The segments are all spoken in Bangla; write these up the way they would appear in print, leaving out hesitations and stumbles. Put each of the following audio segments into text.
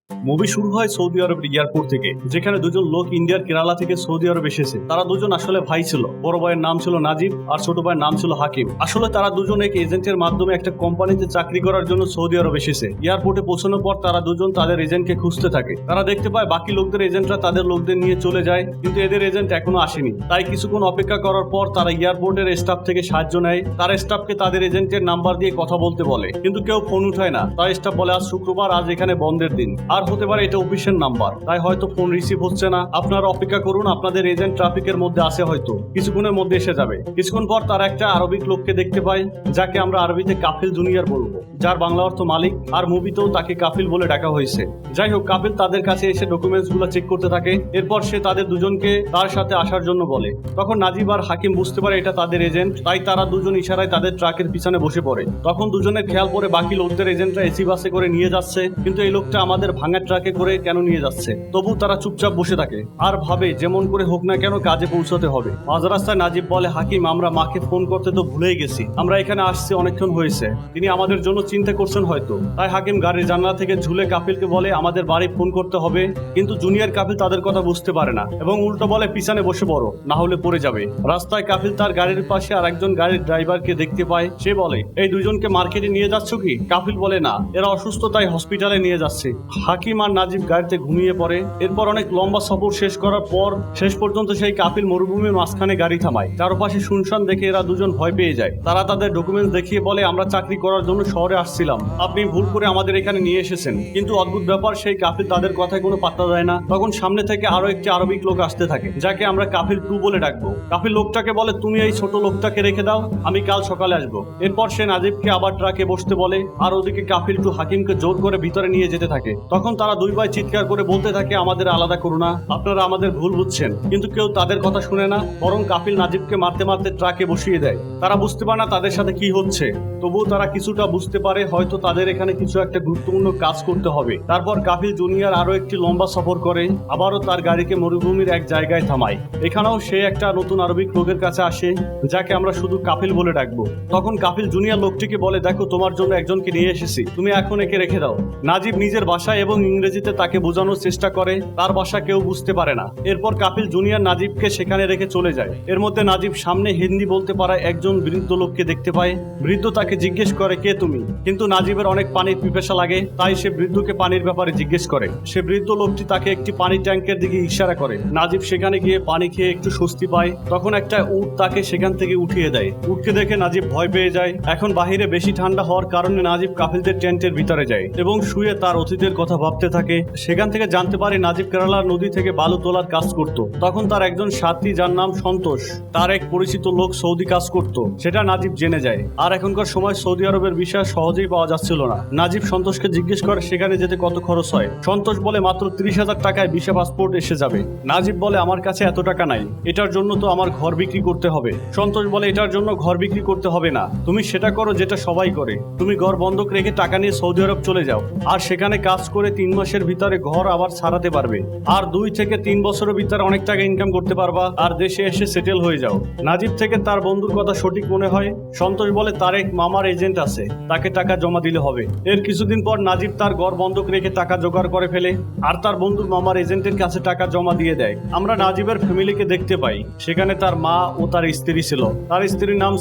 মুভি শুরু হয় সৌদি আরবের এয়ারপোর্ট থেকে, যেখানে দুজন লোক ইন্ডিয়ার কেরালা থেকে সৌদি আরব এসেছে। তারা দুজন আসলে ভাই ছিল। বড় ভাইয়ের নাম ছিল নাজিব আর ছোট ভাইয়ের নাম ছিল হাকিম। আসলে তারা দুজন এক এজেন্টের মাধ্যমে একটা কোম্পানিতে চাকরি করার জন্য সৌদি আরব এসেছে। এয়ারপোর্টে পৌঁছানোর পর তারা দুজন তাদের এজেন্টকে খুঁজতে থাকে। তারা দেখতে পায় বাকি লোকদের এজেন্টরা তাদের লোকদের নিয়ে চলে যায়, কিন্তু এদের এজেন্ট এখনো আসেনি। তাই কিছুক্ষণ অপেক্ষা করার পর তারা এয়ারপোর্টের স্টাফ থেকে সাহায্য নেয়। তার স্টাফকে তাদের এজেন্টের নাম্বার দিয়ে কথা বলতে বলে, কিন্তু কেউ ফোন উঠায় না। তার স্টাফ বলে আজ শুক্রবার, আজ এখানে বন্ধের দিন, আর হতে পারে এটা অফিসের নাম্বার, তাই হয়তো ফোন রিসিভ হচ্ছে না। আপনারা অপেক্ষা করুন, আপনাদের এজেন্ট ট্রাফিকের মধ্যে আছে, হয়তো কিছুক্ষণের মধ্যে এসে যাবে। কিছুক্ষণ পর তারা একটা আরবিক লোককে দেখতে পায়, যাকে আমরা আরবিতে কাফিল জুনিয়র বলবো, যার বাংলা অর্থ মালিক, আর মুভিতেও তাকে কাফিল বলে ডাকা হয়েছে। যাই হোক, কাফিল তাদের কাছে এসে ডকুমেন্টস গুলো চেক করতে থাকে। এরপর সে তাদের দুজনকে তার সাথে আসার জন্য বলে। তখন নাজিব আর হাকিম বুঝতে পারে এটা তাদের এজেন্ট, তাই তারা দুজন ইশারায় তাদের ট্রাকের পিছনে বসে পড়ে। তখন দুজনের খেয়াল পড়ে বাকি লোকদের এজেন্টরা এসি বাসে করে নিয়ে যাচ্ছে, কিন্তু এই লোকটা আমাদের ভাঙা ট্রাকে করে কেন নিয়ে যাচ্ছে। তবু তারা চুপচাপ বসে থাকে আর ভাবে যেমন করে হোক না কেন কাজে পৌঁছাতে হবে। মাঝ রাস্তায় নাজিব বলে, হাকিম আমরা মাকে ফোন করতে তো ভুলেই গেছি, আমরা এখানে আসছি অনেকক্ষণ হয়েছে, তিনি আমাদের জন্য চিন্তা করছেন হয়তো। তাই হাকিম গাড়ির জানলা থেকে ঝুলে কাফিলকে বলে আমাদের বাড়ি ফোন করতে হবে, কিন্তু জুনিয়র কাফিল তাদের কথা বুঝতে পারে না এবং উল্টো বলে পিছনে বসে পড়ো, না হলে পড়ে যাবে। রাস্তায় কাফিল তার গাড়ির পাশে আর একজন গাড়ির ড্রাইভারকে দেখতে পায়। সে বলে, এই দুজনকে মার্কেটে নিয়ে যাচ্ছ কি? কাফিল বলে, না, এরা অসুস্থ, তাই হসপিটালে নিয়ে যাচ্ছে। হাকিম আর নাজিব গাড়িতে ঘুমিয়ে পড়ে। এরপর অনেক লম্বা সফর শেষ করার পর শেষ পর্যন্ত সেই কাফিল মরুভূমির মাঝখানে গাড়ি থামায়। চারপাশে শুনশান দেখে এরা দুজন ভয় পেয়ে যায়। তারা তাদের ডকুমেন্টস দেখিয়ে বলে, আমরা চাকরি করার জন্য শহরে আসছিলাম, আপনি ভুল করে আমাদের এখানে নিয়ে এসেছেন। কিন্তু অদ্ভুত ব্যাপার, সেই কাফিল তাদের কথায় কোনো পাত্তা দেয় না। তখন সামনে থেকে আরো একটি আরবিক লোক আসতে থাকে, যাকে আমরা কাফিল 2 বলে ডাকবো। কাফিল লোকটাকে বলে, তুমি এই ছোট লোকটাকে রেখে দাও, আমি কাল সকালে আসবো। এরপর সে নাজিবকে আবার ট্রাকে বসতে বলে, আর ওদিকে কাফিল 2 হাকিমকে জোর করে ভিতরে নিয়ে যেতে থাকে। তখন তারা দুই ভাই চিৎকার করে বলতে থাকে, আমাদের আলাদা করো না, আপনারা আমাদের ভুল বুঝছেন। কিন্তু কেউ তাদের কথা শুনে না, বরং কাফিল নাজিবকে মারতে মারতে ট্রাকে বসিয়ে দেয়। তারা বুঝতে পারে না তাদের সাথে কি হচ্ছে, তবুও তারা কিছুটা বুঝতে পারে হয়তো তাদের এখানে কিছু একটা গুরুত্বপূর্ণ কাজ করতে হবে। তারপর কাফিল জুনিয়র আরো একটি লম্বা সফর করে আবারও তার গাড়িকে মরুভূমির এক জায়গায় থামায়। এখানেও সে একটা নতুন আরবিক লোকের কাছে আসে, যাকে আমরা শুধু কাফিল বলে ডাকবো। তখন কাফিল জুনিয়র লোকটিকে বলে, দেখো তোমার জন্য একজনকে নিয়ে এসেছি, তুমি এখন একে রেখে দাও। নাজিব নিজের ভাষায় এবং ইংরেজিতে তাকে বোঝানোর চেষ্টা করে, তার ভাষা কেউ বুঝতে পারে না। এরপর কাফিল জুনিয়র নাজিবকে সেখানে রেখে চলে যায়। এর মধ্যে নাজিব সামনে হিন্দি বলতে পারা একজন বৃদ্ধ লোককে দেখতে পায়। বৃদ্ধ তাকে জিজ্ঞেস করে, কে তুমি? কিন্তু নাজিবের অনেক পানির পিপাসা লাগে, তাই সে বৃদ্ধকে পানির ব্যাপারে জিজ্ঞেস করে। সে বৃদ্ধ লোকটি তাকে একটি পানির ট্যাঙ্কের দিকে ইশারা করে। নাজিব সেখানে গিয়ে পানি খেয়ে একটু স্বস্তি পায়। তখন একটা উট তাকে সেখান থেকে উঠিয়ে দেয়। উটকে দেখে নাজিব ভয় পেয়ে যায়। এখন বাহিরে বেশি ঠান্ডা হওয়ার কারণে নাজিব কাফিলদের টেন্টের ভিতরে যায় এবং শুয়ে তার অতীতের কথা ভাবতে থাকে। সেখান থেকে জানতে পারে নাজিব কেরালার নদী থেকে বালু তোলার কাজ করত। তখন তার একজন সাথী, যার নাম সন্তোষ, তার এক পরিচিত লোক সৌদি কাজ করত, সেটা নাজিব জেনে যায়। আর এখনকার সময় সৌদি আরবের ভিসা সহজেই পাওয়া যাচ্ছিল না। নাজিব সন্তোষকে জিজ্ঞেস করে সেখানে যেতে কত খরচ হয়। সন্তোষ বলে মাত্র 30,000 টাকায় ভিসা পাসপোর্ট এসে যাবে। নাজিব বলে, আমার কাছে এত টাকা নাই, এটার জন্য তো আমার ঘর বিক্রি করতে হবে। সন্তোষ বলে, এটার জন্য ঘর বিক্রি করতে হবে না, তুমি সেটা করো যেটা সবাই করে, তুমি ঘর বন্ধক রেখে টাকা নিয়ে সৌদি আরব চলে যাও, আর সেখানে কাজ করে 3 মাসের ভিতরে ঘর আবার ছাড়াতে পারবে, আর 2 থেকে 3 বছরের ভিতরে অনেক টাকা ইনকাম করতে পারবা, আর দেশে এসে সেটেল হয়ে যাও। নাজিব থেকে তার বন্ধুর কথা সঠিক মনে হয়। সন্তোষ বলে, তার এক মামার এজেন্ট আছে, তাকে টাকা জমা দিলে হবে। এর কিছুদিন পর নাজিব তার ঘর বন্ধক রেখে টাকা জোগাড় করে ফেলে, আর তার বন্ধুর মামার এজেন্টের কাছে টাকা জমা দিয়ে দেয়। আমরা নাজিবের ফ্যামিলিকে দেখতে পাই। সেখানে তার মা ও তার স্ত্রী ছিল। তার স্ত্রীর নাম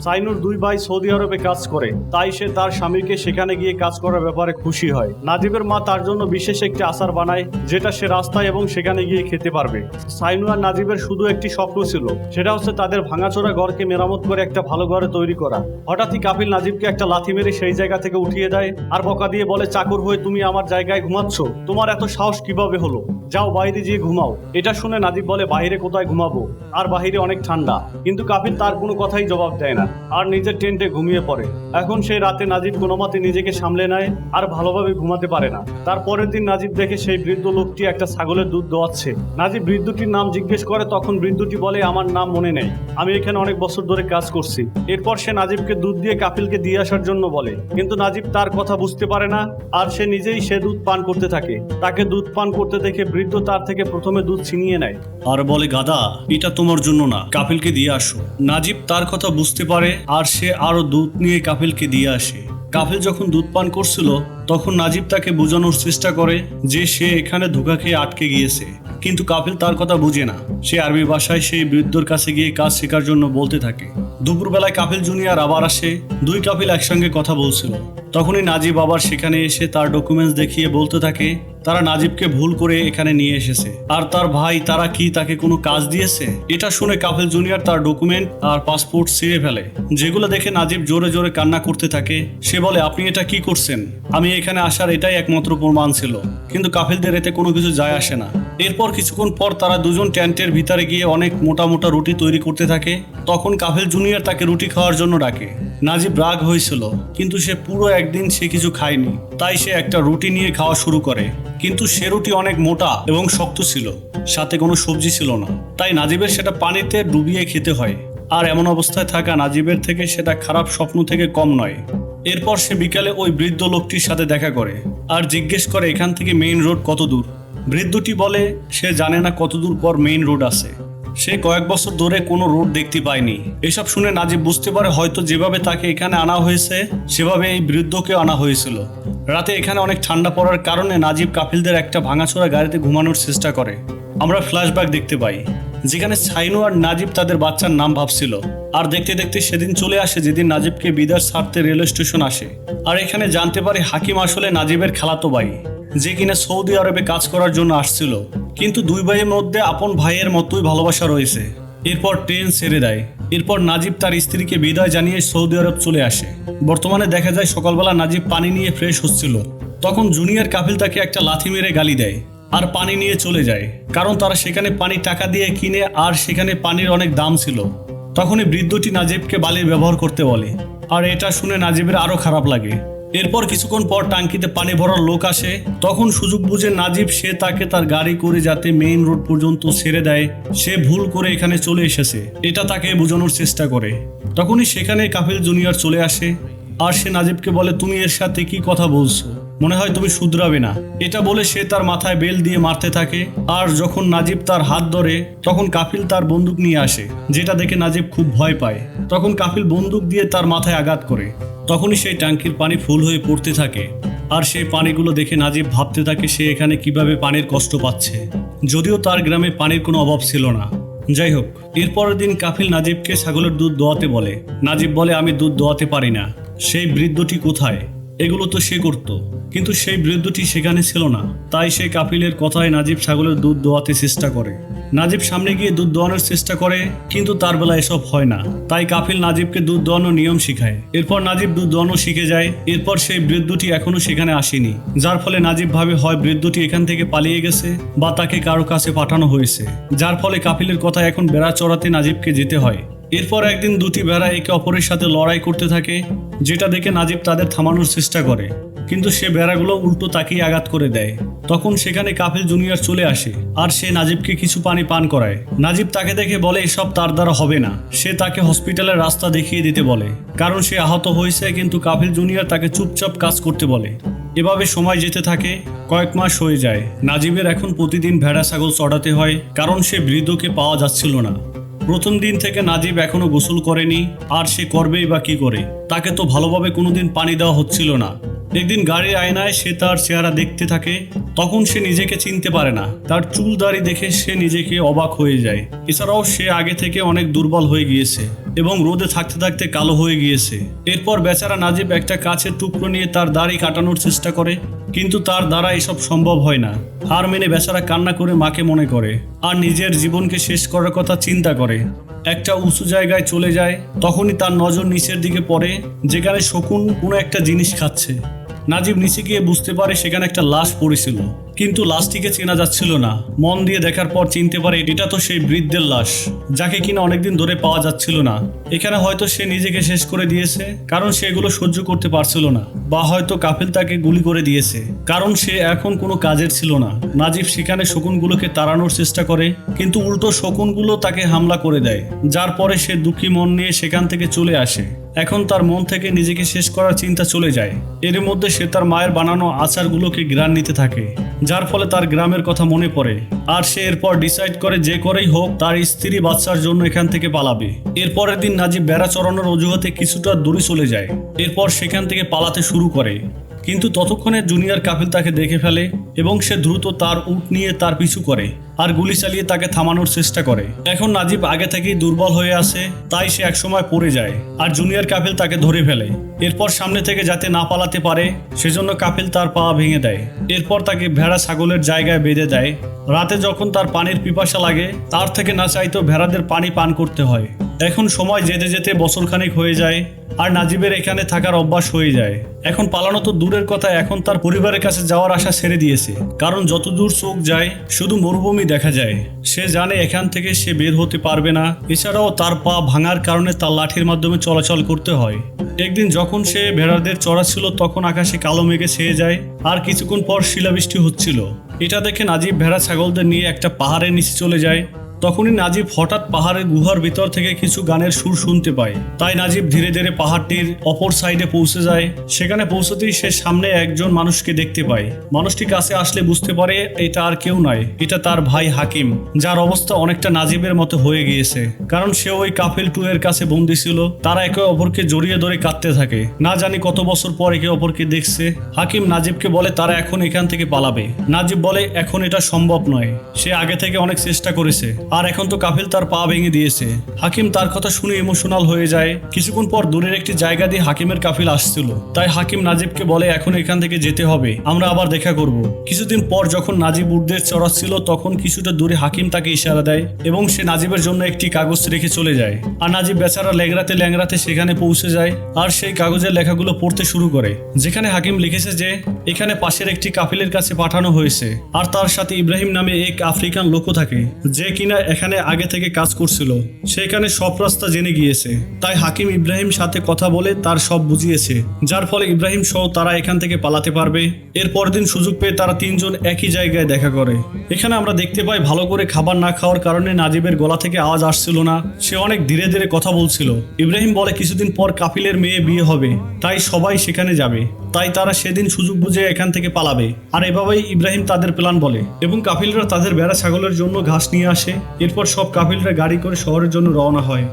সাইনুর 2 ভাই সৌদি আরবে কাজ করে, তাই সে তার স্বামীকে সেখানে গিয়ে কাজ করার ব্যাপারে খুশি হয়। নাজিবের মা তার জন্য বিশেষ একটি আচার বানায়, যেটা সে রাস্তায় এবং সেখানে গিয়ে খেতে পারবে। সাইনু আর নাজিবের শুধু একটি স্বপ্ন ছিল, সেটা হচ্ছে তাদের ভাঙাচোরা ঘরকে মেরামত করে একটা ভালো ঘরে তৈরি করা। হঠাৎই কাফিল নাজিবকে একটা লাথি মেরে সেই জায়গা থেকে উঠিয়ে দেয়, আর বকা দিয়ে বলে, চাকর হয়ে তুমি আমার জায়গায় ঘুমাচ্ছ, তোমার এত সাহস কিভাবে হলো? যাও বাইরে গিয়ে ঘুমাও। এটা শুনে নাজিব বলে, বাইরে কোথায় ঘুমাবো, আর বাহিরে অনেক ঠান্ডা। কিন্তু কাফিল তার কোনো কথাই জবাব দেয় না, আর নিজের টেন্টে ঘুমিয়ে পড়ে। এখন সেই রাতে নাজিব কোনো মতে নিজেকে সামলে নেয়, আর ভালোভাবে ঘুমাতে পারে না। তার পরের দিন নাজিব দেখে সেই বৃদ্ধ লোকটি একটা ছাগলের দুধ দোয়াচ্ছে। নাজিব বৃদ্ধটির নাম জিজ্ঞেস করে, তখন বৃদ্ধটি বলে, আমার নাম মনে নেই, আমি এখানে অনেক বছর ধরে কাজ করছি। এরপর সে নাজিবকে দুধ দিয়ে কাফিলকে দিয়ে আসার জন্য বলে, কিন্তু নাজিব তার কথা বুঝতে পারে না, আর সে নিজেই সে দুধ পান করতে থাকে। তাকে দুধ পান করতে দেখে বৃদ্ধ তার থেকে প্রথমে দুধ ছিনিয়ে নেয় আর বলে, গাদা, এটা তোমার জন্য না, কাফিলকে দিয়ে আসো। নাজিব তার কথা বুঝতে পারে, আর সে আরো দুধ নিয়ে কাফিলকে দিয়ে আসে। কাফিল যখন দুধ পান করছিল, তখন নাজিব তাকে বোঝানোর চেষ্টা করে যে সে এখানে ধোঁকা খেয়ে আটকে গিয়েছে, কিন্তু কাফিল তার কথা বুঝে না। সে আরবি ভাষায় সেই বৃদ্ধর কাছে গিয়ে কাজ শেখার জন্য বলতে থাকে। দুপুরবেলায় কাফিল জুনিয়র আবার আসে। দুই কাফিল একসঙ্গে কথা বলছিল। তখনই নাজিব আবার সেখানে এসে তার ডকুমেন্টস দেখিয়ে বলতে থাকে তারা নাজিবকে ভুল করে এখানে নিয়ে এসেছে, আর তার ভাই তারা কি তাকে কোনো কাজ দিয়েছে। এটা শুনে কাফিল জুনিয়র তার ডকুমেন্ট আর পাসপোর্ট ছিঁড়ে ফেলে, যেগুলো দেখে নাজিব জোরে জোরে কান্না করতে থাকে। সে বলে, আপনি এটা কি করছেন? আমি এখানে আসার এটাই একমাত্র প্রমাণ ছিল। কিন্তু কাফিলদের এতে কোনো কিছু যায় আসে না। এরপর কিছুক্ষণ পর তারা দুজন টেন্টের ভিতরে গিয়ে অনেক মোটা মোটা রুটি তৈরি করতে থাকে। তখন কাফিল জুনিয়র তাকে রুটি খাওয়ার জন্য ডাকে। নাজিব রাগ হয়েছিল, কিন্তু সে পুরো একদিন সে কিছু খায়নি, তাই সে একটা রুটি নিয়ে খাওয়া শুরু করে। কিন্তু সে রুটি অনেক মোটা এবং শক্ত ছিল, সাথে কোনো সবজি ছিল না, তাই নাজিবের সেটা পানিতে ডুবিয়ে খেতে হয়। আর এমন অবস্থায় থাকা নাজিবের থেকে সেটা খারাপ স্বপ্ন থেকে কম নয়। এরপর সে বিকালে ওই বৃদ্ধ লোকটির সাথে দেখা করে আর জিজ্ঞেস করে এখান থেকে মেইন রোড কত দূর। বৃদ্ধটি বলে সে জানে না কত দূর পর মেইন রোড আছে। সে কয়েক বছর ধরে কোনো রোড দেখতে পায়নি। এসব শুনে নাজিব বুঝতে পারে হয়তো যেভাবে তাকে এখানে আনা হয়েছে সেভাবে এই বৃদ্ধকে আনা হয়েছিল। রাতে এখানে অনেক ঠান্ডা পড়ার কারণে নাজিব কাফিলদের একটা ভাঙাচোরা গাড়িতে ঘুমানোর চেষ্টা করে। আমরা ফ্ল্যাশব্যাক দেখতে পাই, যেখানে সাইনু আর নাজিব তাদের বাচ্চার নাম ভাবছিল। আর দেখতে দেখতে সেদিন চলে আসে যেদিন নাজিবকে বিদার ছাড়তে রেল স্টেশন আসে। আর এখানে জানতে পারি হাকিম আসলে নাজিবের খালাতো ভাই, যে কিনা সৌদি আরবে কাজ করার জন্য আসছিল। কিন্তু দুই ভাইয়ের মধ্যে আপন ভাইয়ের মতোই ভালোবাসা রয়েছে। এরপর ট্রেন ছেড়ে দেয়। এরপর নাজিব তার স্ত্রীকে বিদায় জানিয়ে সৌদি আরব চলে আসে। বর্তমানে দেখা যায় সকালবেলা নাজিব পানি নিয়ে ফ্রেশ হচ্ছিল। তখন জুনিয়র কাফিল তাকে একটা লাথি মেরে গালি দেয় আর পানি নিয়ে চলে যায়, কারণ তারা সেখানে পানি টাকা দিয়ে কিনে আর সেখানে পানির অনেক দাম ছিল। তখনই বৃদ্ধটি নাজিবকে বালির ব্যবহার করতে বলে, আর এটা শুনে নাজিবের আরো খারাপ লাগে। এরপর কিছুক্ষণ পর টাঙ্কিতে পানি ভরার লোক আসে। তখন সুযোগ বুঝে নাজিব সে তাকে তার গাড়ি করে যাতে মেইন রোড পর্যন্ত ছেড়ে দেয়, সে ভুল করে এখানে চলে এসেছে এটা তাকে বোঝানোর চেষ্টা করে। তখনই সেখানে কাফিল জুনিয়র চলে আসে আর সে নাজিবকে বলে, তুমি এর সাথে কি কথা বলছো? মনে হয় তুমি শুধরাবে না। এটা বলে সে তার মাথায় বেল দিয়ে মারতে থাকে। আর যখন নাজিব তার হাত ধরে তখন কাফিল তার বন্দুক নিয়ে আসে, যেটা দেখে নাজিব খুব ভয় পায়। তখন কাফিল বন্দুক দিয়ে তার মাথায় আঘাত করে। তখনই সেই ট্যাঙ্কির পানি ফুল হয়ে পড়তে থাকে। আর সেই পানিগুলো দেখে নাজিব ভাবতে থাকে সে এখানে কিভাবে পানির কষ্ট পাচ্ছে, যদিও তার গ্রামে পানির কোনো অভাব ছিল না। যাই হোক, এরপরের দিন কাফিল নাজিবকে ছাগলের দুধ দোয়াতে বলে। নাজিব বলে, আমি দুধ দোয়াতে পারি না। সেই বৃদ্ধটি কোথায়? এগুলো তো সে করত, কিন্তু সেই বৃদ্ধটি সেখানে ছিল না। তাই সেই কাফিলের কথায় নাজিব ছাগলের দুধ দোয়াতে চেষ্টা করে। নাজিব সামনে গিয়ে দুধ দোয়ানোর চেষ্টা করে, কিন্তু তার বেলা এসব হয় না। তাই কাফিল নাজিবকে দুধ দোয়ানোর নিয়ম শিখায়। এরপর নাজিব দুধ দোয়ানো শিখে যায়। এরপর সেই বৃদ্ধটি এখনো সেখানে আসেনি, যার ফলে নাজিব ভাবে হয় বৃদ্ধটি এখান থেকে পালিয়ে গেছে বা তাকে কারো কাছে পাঠানো হয়েছে, যার ফলে কাফিলের কথা এখন বেড়া চড়াতে নাজিবকে যেতে হয়। এরপর একদিন দুটি ভেড়া একে অপরের সাথে লড়াই করতে থাকে, যেটা দেখে নাজিব তাদের থামানোর চেষ্টা করে, কিন্তু সে ভেড়াগুলো উল্টো তাকিয়ে আঘাত করে দেয়। তখন সেখানে কাফিল জুনিয়র চলে আসে আর সে নাজিবকে কিছু পানি পান করায়। নাজিব তাকে দেখে বলে এসব তার দ্বারা হবে না। সে তাকে হসপিটালের রাস্তা দেখিয়ে দিতে বলে, কারণ সে আহত হয়েছে। কিন্তু কাফিল জুনিয়র তাকে চুপচাপ কাজ করতে বলে। এভাবে সময় যেতে থাকে। কয়েক মাস হয়ে যায়। নাজিবের এখন প্রতিদিন ভেড়া ছাগল চড়াতে হয়, কারণ সে বৃদ্ধকে পাওয়া যাচ্ছিল না। প্রথম দিন থেকে নাজিব এখনো গোসল করেনি, আর সে করবেই বা কি করে? তাকে তো ভালোভাবে কোনোদিন পানি দেওয়া হচ্ছিল না। একদিন গাড়ির আয়নায় সে তার চেহারা দেখতে থাকে। তখন সে নিজেকে চিনতে পারে না। তার চুল দাড়ি দেখে সে নিজেকে অবাক হয়ে যায়। এছাড়াও সে আগে থেকে অনেক দুর্বল হয়ে গিয়েছে এবং রোদে থাকতে থাকতে কালো হয়ে গিয়েছে। এরপর বেচারা নাজিব একটা কাছের টুকরো নিয়ে তার দাড়ি কাটানোর চেষ্টা করে, কিন্তু তার দ্বারা এসব সম্ভব হয় না। হার মেনে বেচারা কান্না করে মাকে মনে করে আর নিজের জীবনকে শেষ করার কথা চিন্তা করে। একটা উঁচু জায়গায় চলে যায়। তখনই তার নজর নিচের দিকে পড়ে, যেখানে শকুন কোনো একটা জিনিস খাচ্ছে। নাজিব নিচে গিয়ে বুঝতে পারে সেখানে একটা লাশ পড়েছিল, কিন্তু লাশটিকে চেনা যাচ্ছিল না। মন দিয়ে দেখার পর চিনতে পারে এটা তো সেই বৃদ্ধের লাশ, যাকে কিনা অনেকদিন ধরে পাওয়া যাচ্ছিল না। এখানে হয়তো সে নিজেকে শেষ করে দিয়েছে, কারণ সে এগুলো সহ্য করতে পারছিল না, বা হয়তো কাফিল তাকে গুলি করে দিয়েছে, কারণ সে এখন কোনো কাজের ছিল না। নাজিব সেখানে শকুনগুলোকে তাড়ানোর চেষ্টা করে, কিন্তু উল্টো শকুনগুলো তাকে হামলা করে দেয়, যার পরে সে দুঃখী মন নিয়ে সেখান থেকে চলে আসে। এখন তার মন থেকে নিজেকে শেষ করার চিন্তা চলে যায়। এর মধ্যে সে তার মায়ের বানানো আচারগুলোকে ঘ্রাণ নিতে থাকে, যার ফলে তার গ্রামের কথা মনে পড়ে। আর সে এরপর ডিসাইড করে যে করেই হোক তার স্ত্রী বাচ্চার জন্য এখান থেকে পালাবে। এরপরের দিন নাজিব বেড়া চড়ানোর অজুহাতে কিছুটা দূরে চলে যায়। এরপর সেখান থেকে পালাতে শুরু করে, কিন্তু ততক্ষণে জুনিয়র কাফিল তাকে দেখে ফেলে এবং সে দ্রুত তার উট নিয়ে তার পিছু করে আর গুলি চালিয়ে তাকে থামানোর চেষ্টা করে। এখন নাজিব আগে থেকেই দুর্বল হয়ে আছে, তাই সে একসময় পড়ে যায় আর জুনিয়র কাফিল তাকে ধরে ফেলে। এরপর সামনে থেকে যাতে না পালাতে পারে সেজন্য কাফিল তার পা ভেঙে দেয়। এরপর তাকে ভেড়া ছাগলের জায়গায় বেঁধে দেয়। রাতে যখন তার পানির পিপাসা লাগে তার থেকে না চাইতেও ভেড়াদের পানি পান করতে হয়। এখন সময় যেতে যেতে বছরখানেক হয়ে যায় আর নাজিবের এখানে থাকার অভ্যাস হয়ে যায়। এখন পালানো তো দূরের কথা, এখন তার পরিবারের কাছে যাওয়ার আশা ছেড়ে দিয়েছে, কারণ যতদূর চোখ যায় শুধু মরুভূমি দেখা যায়। সে জানে এখান থেকে সে বের হতে পারবে না। এছাড়াও তার পা ভাঙার কারণে তার লাঠির মাধ্যমে চলাচল করতে হয়। একদিন যখন সে ভেড়াদের চড়াচ্ছিল তখন আকাশে কালো মেঘে ছেয়ে যায় আর কিছুক্ষণ পর শিলাবৃষ্টি হচ্ছিল। এটা দেখে নাজিব ভেড়া ছাগলদের নিয়ে একটা পাহাড়ের নিচে চলে যায়। তখনই নাজিব হঠাৎ পাহাড়ের গুহার ভিতর থেকে কিছু গানের সুর শুনতে পায়। তাই নাজিব ধীরে ধীরে পাহাড়টির অপর সাইডে পৌঁছে যায়। সেখানে পৌঁছতেই সে সামনে একজন মানুষকে দেখতে পায়। মানুষটি কাছে আসলে বুঝতে পারে এটা আর কেউ নয়, এটা তার ভাই হাকিম, যার অবস্থা অনেকটা নাজিবের মতো হয়ে গিয়েছে, কারণ সে ওই কাফিল 2 এর কাছে বন্দী ছিল। তারা একে অপরকে জড়িয়ে ধরে কাঁদতে থাকে, না জানি কত বছর পর একে অপরকে দেখছে। হাকিম নাজিবকে বলে তারা এখন এখান থেকে পালাবে। নাজিব বলে এখন এটা সম্ভব নয়, সে আগে থেকে অনেক চেষ্টা করেছে আর এখন তো কাফিল তার পা ভেঙে দিয়েছে। হাকিম তার কথা শুনে ইমোশনাল হয়ে যায়। কিছুক্ষণ পর দূরের একটি জায়গা দিয়ে হাকিমের কাফিল আসছিল, তাই হাকিম নাজিবকে বলে এখন এখান থেকে যেতে হবে, আমরা আবার দেখা করব। কিছুদিন পর যখন নাজিব উটদের চড়াচ্ছিল তখন কিছুটা দূরে হাকিম তাকে ইশারা দেয় এবং সে নাজিবের জন্য একটি কাগজ রেখে চলে যায়। আর নাজিব বেচারা ল্যাংড়াতে ল্যাংড়াতে সেখানে পৌঁছে যায় আর সেই কাগজের লেখাগুলো পড়তে শুরু করে, যেখানে হাকিম লিখেছে যে এখানে পাশের একটি কাফিলের কাছে পাঠানো হয়েছে আর তার সাথে ইব্রাহিম নামে এক আফ্রিকান লোকও থাকে, যে কিনা এখানে আগে থেকে কাজ করছিল। সেখানে সব রাস্তা জেনে গিয়েছে, তাই হাকিম ইব্রাহিম সাথে কথা বলে তার সব বুঝিয়েছে, যার ফলে ইব্রাহিম সহ তারা এখান থেকে পালাতে পারবে। এর পরের দিন সুযোগ পেয়ে তারা তিনজন একই জায়গায় দেখা করে। এখানে আমরা দেখতে পাই ভালো করে খাবার না খাওয়ার কারণে নাজিবের গলা থেকে আওয়াজ আসছিল না, সে অনেক ধীরে ধীরে কথা বলছিল। ইব্রাহিম বলে কিছুদিন পর কাফিলের মেয়ে বিয়ে হবে, তাই সবাই সেখানে যাবে, তাই তারা সেদিন সুযোগ বুঝে এখান থেকে পালাবে। আর এভাবেই ইব্রাহিম তাদের প্ল্যান বলে এবং কাফিলরা তাদের ভেড়া ছাগলের জন্য ঘাস নিয়ে আসে। এরপর সব কাফিলরা গাড়ি করে শহরের জন্য রওনা হয়।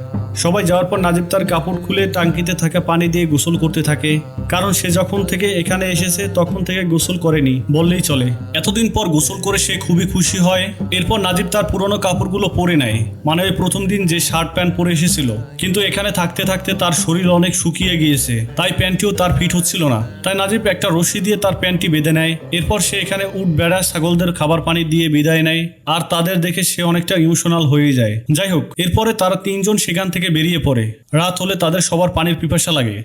সবাই যাওয়ার পর নাজিব তার কাপড় খুলে টাঙ্কিতে থাকা পানি দিয়ে গোসল করতে থাকে, কারণ সে যখন থেকে এখানে এসেছে তখন থেকে গোসল করেনি বললেই চলে। এতদিন পর গোসল করে সে খুবই খুশি হয়। এরপর নাজিব তার পুরনো কাপড়গুলো পরে নেয়, মানে ওই প্রথম দিন যে শার্ট প্যান্ট পরে এসেছিল, কিন্তু এখানে থাকতে থাকতে তার শরীর অনেক শুকিয়ে গিয়েছে, তাই প্যান্টটিও তার ফিট হচ্ছিল না। তাই নাজিব একটা রশি দিয়ে তার প্যান্টটি বেঁধে নেয়। এরপর সে এখানে উট বেড়া ছাগলদের খাবার পানি দিয়ে বিদায় নেয় আর তাদের দেখে সে অনেকটা ইমোশনাল হয়ে যায়। যাই হোক, এরপরে তারা তিনজন সেখান থেকে বেরিয়ে পড়ে। রাত হলে তাদের সবার পানির পিপাসা লাগে।